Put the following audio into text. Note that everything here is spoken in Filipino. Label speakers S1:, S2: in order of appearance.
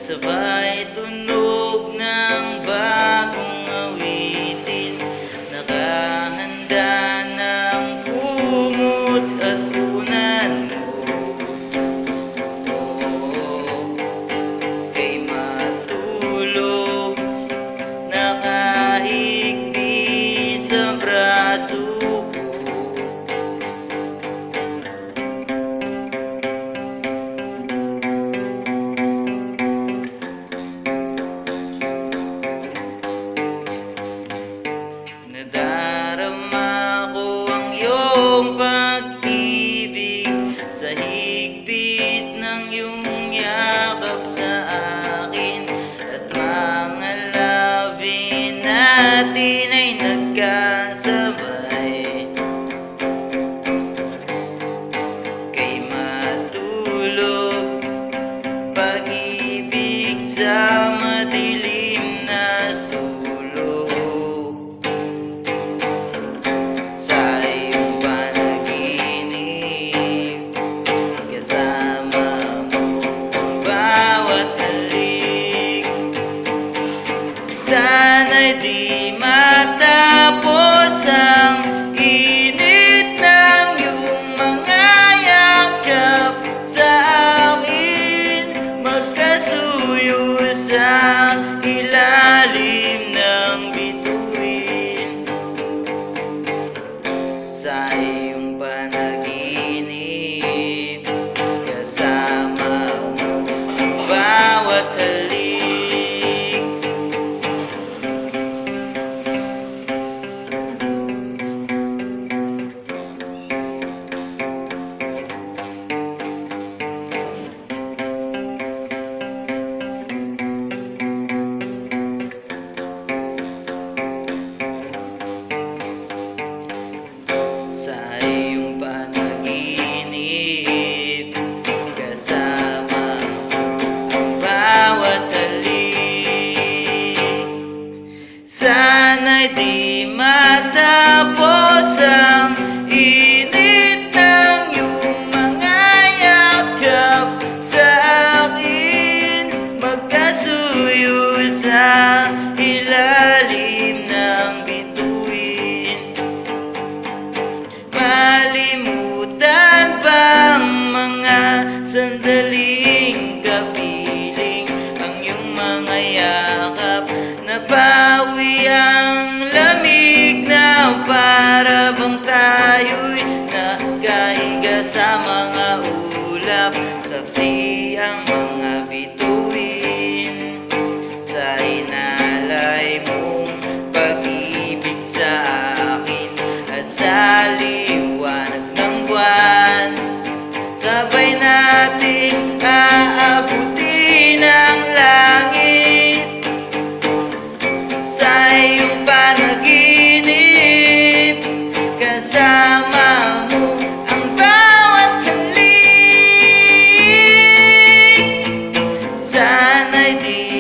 S1: sabay tunog ng bagong awitin, nakahanda ng kumot at punan mo. Kay matulog, nakahigpit sa braso ko. Nadarama ko ang iyong pag-ibig sa higpit ng iyong yakap sa akin, at mga labi natin ay nagkasabay. Kay matulog, pag-ibig sa madilim na sulok. Sa iyong panaginip, kasama mo ang bawat halik. Sana'y di matapos ang init ng iyong mga yakap sa akin, magkasuyo sa ilalim ng bituin. Sa iyong panaginip, kasama mo ang bawat halik. Sa iyong panaginip, kasama ang bawat halik. Sana'y di matapos ang init ng iyong mga yakap sa akin, magkasuyo sa ilalim ng bituin. Malimutan bang mga sandaling kapiling ang iyong mga yakap, nabawi ang lamig na para bang tayo'y nakahiga sa mga ulap, saksi ang mga bituin sa inalay mong pag-ibig sa akin. At sa liwanag ng buwan, sabay nating aabutin ang langit. Sa iyong panaginip, kasama mo ang bawat halik. Sana'y di